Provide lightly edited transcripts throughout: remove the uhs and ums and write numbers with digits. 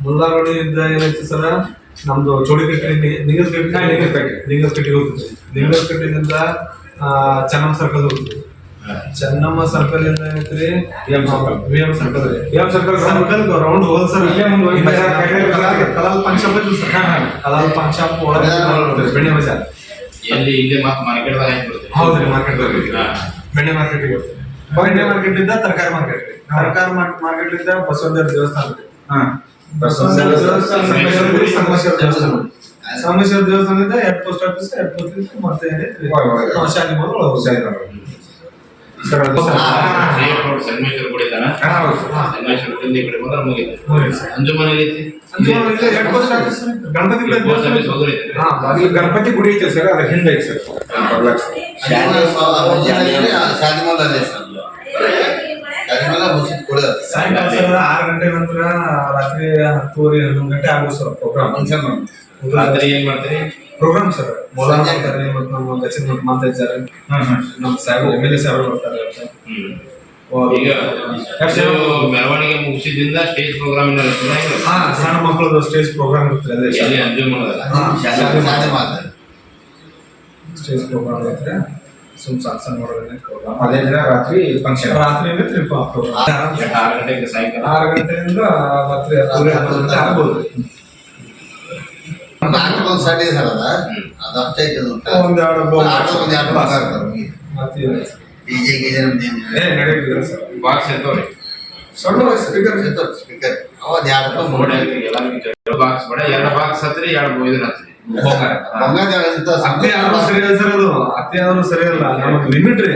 ಮುಲ್ಲಾರೋಡಿಯಿಂದ ಏನೈತಿ ಸರ, ನಮ್ದು ಚೋಳಿಕಟ್ಟಿ ನಿಂಗಸ್ಕಟ್ಟಿ ಹೋಗ್ತದೆ. ನಿಂಗಸ್ಕಟ್ಟಿನಿಂದ ಚೆನ್ನಮ್ಮ ಸರ್ಕಲ್ ಹೋಗ್ತದೆ. ಚೆನ್ನಮ್ಮ ಸರ್ಕಲ್ ಇಂದ ಏನೈತ್ರಿ V M circle round hole sir. Kalal paan shop ಐತಿ ಸರ್. ಕಲಾಲ್ ಪಾನ್ ಶಾಪ್ ಒಳಗೆ ಬೆಣ್ಣೆ ಬಜಾರ್ ಎಲ್ಲಿ ಇಲ್ಲಿ ಮಾರ್ಕೆಟ್ ಹೌದ್ರಿ. ಮಾರ್ಕೆಟ್ ಬೆಣ್ಣೆ ಮಾರ್ಕೆಟ್ ಬರ್ತದೆ. ಬೆಣ್ಣೆ ಮಾರ್ಕೆಟ್ ಇಂದ ತರಕಾರಿ ಮಾರ್ಕೆಟ್ ಮಾರ್ಕೆಟ್ ಇಂದ ಬಸವದೇವ್ರ ದೇವಸ್ಥಾನ. ಸೋಮೇಶ್ವರ ದೇವಸ್ಥಾನದಿಂದ ಹೆಡ್ ಪೋಸ್ಟ್ ಆಫೀಸ್ ಮತ್ತೆ ಶಾದಿ ಸಂಗಮೇಶ್ವರ ಗುಡಿ ಐತನ. ಸಂಗಮೇಶ್ವರದಿಂದ ಈ ಕಡೆ ಬಂದ್ರೆ ಮುಗಿತು. ಅಂಜುಮನ್ ಐತಿ, ಗಣಪತಿ ಗುಡಿ ಐತೆ ಸರ್. ಅದ್ರ ಹಿಂದೆ ಐತೆ ಸರ್. ಸಾಯಂಕಾಲ 6 ಗಂಟೆ ನಂತರ ರಾತ್ರಿ 10:30 11 ಗಂಟೆ ಆಗುತ್ತೆ ಸರ್ ಪ್ರೋಗ್ರಾಮ್. ರಾತ್ರಿ ಏನ್ ಮಾಡ್ತೀರಿ ಪ್ರೋಗ್ರಾಮ್ ಸರ್? ಮೊದಲ ಮಾಡ್ತಾರೆ ಮತ್ತು ನಮ್ಮ ದಕ್ಷಿಣ ಮತ್ತು ಮಾತಾ ಇದ್ದಾರೆ. ನಮ್ಮ ಸಾಹೇಬ್ MLA ಸಾಹೇಬರು ಬರ್ತಾರೆ. ಈಗ ಮೆರವಣಿಗೆ ಮುಗಿಸಿದಿಂದ ಸ್ಟೇಜ್ ಪ್ರೋಗ್ರಾಮ್ ಸಣ್ಣ ಮಕ್ಕಳದು ಸ್ಟೇಜ್ ಪ್ರೋಗ್ರಾಮ್ ಇರ್ತದೆ. ಸ್ಟೇಜ್ ಪ್ರೋಗ್ರಾಮ್ ಇರುತ್ತೆ. ಸಣ್ಣ ಪ್ರೋಗ್ರಾಮ್. ಅದೇ ದಿನ ರಾತ್ರಿ ಫಂಕ್ಷನ್. ರಾತ್ರಿ ಪ್ರೋಗ್ರಾಮ್ 6 ಗಂಟೆಗೆ ಸಾಯಂಕಾಲ 6 ಗಂಟೆಯಿಂದ ರಾತ್ರಿ 11 ಗಂಟೆ ಆಗ್ಬೋದು. ಬಾಕ್ಸ್ ಇರ್ತಾವ್ರಿ. ಬಾಕ್ಸ್ ಬೇಡ, 2 ಬಾಕ್ಸ್ ಹತ್ರಿ, 2 ಇದನ್ನ ಹತ್ರಿ. ಅತ್ತೆ ಆದ್ರೂ ಸರಿ ಇಲ್ಲ. ನಮಗೆ ಲಿಮಿಟ್ ರೀ.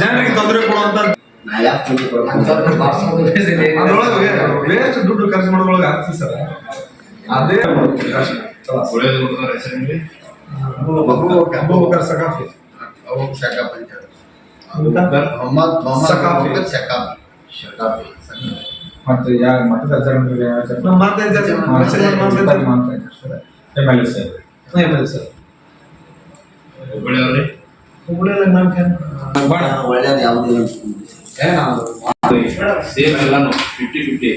ಜನರಿಗೆ ತೊಂದರೆ ಕೊಡುವಂತ ವೇಸ್ಟ್ ದುಡ್ಡು ಖರ್ಚು ಮಾಡೋದ್ರೊಳಗೆ ಆಗ್ತದೆ ಸರ್. ಅದೇ ಅಬೂಬಕರ್ ಸಕಾಫಿ ಮತ್ತು ಯಾರು ಮಠದ MLA ಸರ್. ಒಳ್ಳೇದು ಯಾವುದಿಲ್ಲ. ಸೇಮ್ ಎಲ್ಲಾನು 50-50.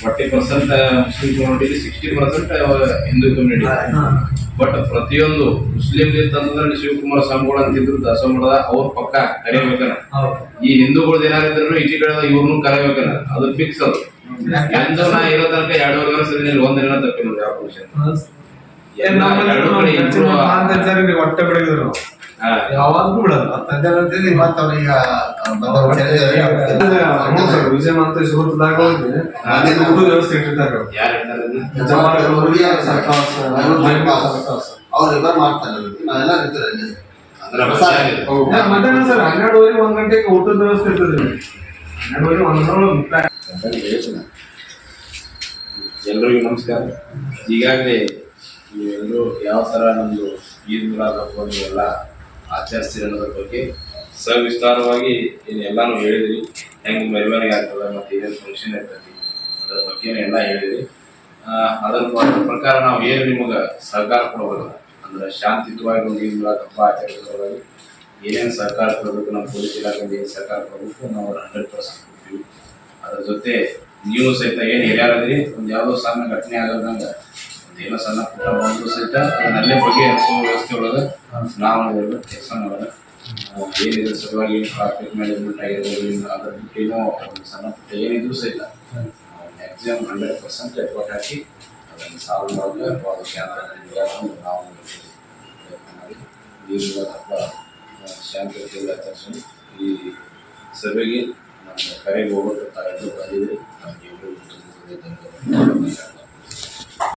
40% Muslim community, 60% Hindu community. But ಪ್ರತಿಯೊಂದು ಮುಸ್ಲಿಂ ಅಂತಂದ್ರೆ ಶಿವಕುಮಾರ ಸ್ವಾಮಿಗಳು ಅಂತಿದ್ರು ದಾಸೋಮಠದ ಅವ್ರ ಪಕ್ಕ ಕರೆಯಬೇಕನ. ಈ ಹಿಂದೂಗಳದ್ದು ಏನಾರಿದ್ರು ಈಚೆ ಕಡೆ ಇವ್ರನ್ನು ಕರೆಯಬೇಕನ. ಅದು ಫಿಕ್ಸ್. ಅದು ಎಂದು ನಾ ಇರೋ ತನಕ 2.5 ವರ್ಷ ಒಂದಿನ ತಪ್ಪಿ ನೋಡಿ ಯಾವ ಫಂಕ್ಷನ್ ಹೊಟ್ಟೆ ಬಿಡಿದ್ರು ಯಾವಾಗೂ ಬಿಡಲ್ಲ. ವಿಜಯ ಮಾಂತ ಸುಹೃತ್ತದಾಗ ವ್ಯವಸ್ಥೆ ಇಟ್ಟಿದ್ದಾರೆ. ಮಧ್ಯಾಹ್ನ ಸರ್ 12:30 1 ಗಂಟೆಗೆ ಊಟದ ವ್ಯವಸ್ಥೆ ಇರ್ತದೆ. 12:30 1 ಗಂಟೆ. ಎಲ್ರಿಗೂ ನಮಸ್ಕಾರ. ಈಗಾಗಲೇ ನೀವೆಲ್ಲರೂ ಯಾವ ಥರ ನಮ್ಮದು ಈದ್ ಮಿಲಾದ್ ಹಬ್ಬ ನೀವೆಲ್ಲ ಆಚರಿಸ್ತೀರಿ ಅನ್ನೋದ್ರ ಬಗ್ಗೆ ಸವಿಸ್ತಾರವಾಗಿ ಎಲ್ಲಾನು ಹೇಳಿದ್ರಿ. ಹೆಂಗೆ ಮೆರವಣಿಗೆ ಆಗ್ತದೆ ಮತ್ತು ಏನೇನು ಫಂಕ್ಷನ್ ಇರ್ತೈತಿ ಅದರ ಬಗ್ಗೆ ಎಲ್ಲ ಹೇಳಿದ್ರಿ. ಅದರ ಪ್ರಕಾರ ನಾವು ಏನು ನಿಮಗೆ ಸಹಕಾರ ಕೊಡೋಲ್ಲ ಅಂದ್ರೆ ಶಾಂತಿಯುತವಾಗಿ ಒಂದು ಈದ್ ಮಿಲಾದ್ ಹಬ್ಬ ಆಚರಿಸೋದ್ರಲ್ಲಿ ಏನೇನು ಸಹಕಾರ ಕೊಡಬೇಕು, ನಮ್ಮ ಪೊಲೀಸ್ ಇಲಾಖೆಯಿಂದ ಏನು ಸಹಕಾರ ಕೊಡಬೇಕು ನಾವು 100% ಕೊಡ್ತೀವಿ. ಅದ್ರ ಜೊತೆ ನೀವು ಸಹಿತ ಏನು ಹಿರಿಯರಾದ್ರಿ ಒಂದು ಯಾವುದೋ ಸಣ್ಣ ಘಟನೆ ಆಗೋದಂಗೆ ಏನೋ ಸಣ್ಣ ಪುಟ್ಟ ಬಂದು ಸಹಿತ ನಲ್ಲೇ ಬಗೆಹರಿಸುವ ವ್ಯವಸ್ಥೆ ಒಳಗೆ ನಾವು ಕೆಲಸ ಮಾಡೋಣ. ಏನಿದ್ರ ಸಲುವಾಗಿ ಟ್ರಾಫಿಕ್ ಮ್ಯಾನೇಜ್ಮೆಂಟ್ ಆಗಿರ್ಬೋದು, ಅದ್ರ ಬಿಟ್ಟೇನೋ ಒಂದು ಸಣ್ಣ ಪುಟ್ಟ ಏನಿದ್ರು ಸಹಿತ ಮ್ಯಾಕ್ಸಿಮಮ್ 100% ಎಫರ್ಟ್ ಹಾಕಿ ಅದನ್ನು ಸಾಲ್ವ್ ಮಾಡೋದು ನಾವು ಪ್ರಯತ್ನ ಮಾಡಿ ಈ ಹಬ್ಬ ಶಾಂತಿಯುತವಾಗಿ ಆಚರಿಸೋಣ. ಈ ಸಭೆಗೆ ನಮ್ಮ ಕರೆಗೆ ಹೋಗೋದು ತಾವೆಲ್ಲರೂ ಬಂದಿದ್ರಿ. ನಮಗೆ ಧನ್ಯವಾದ.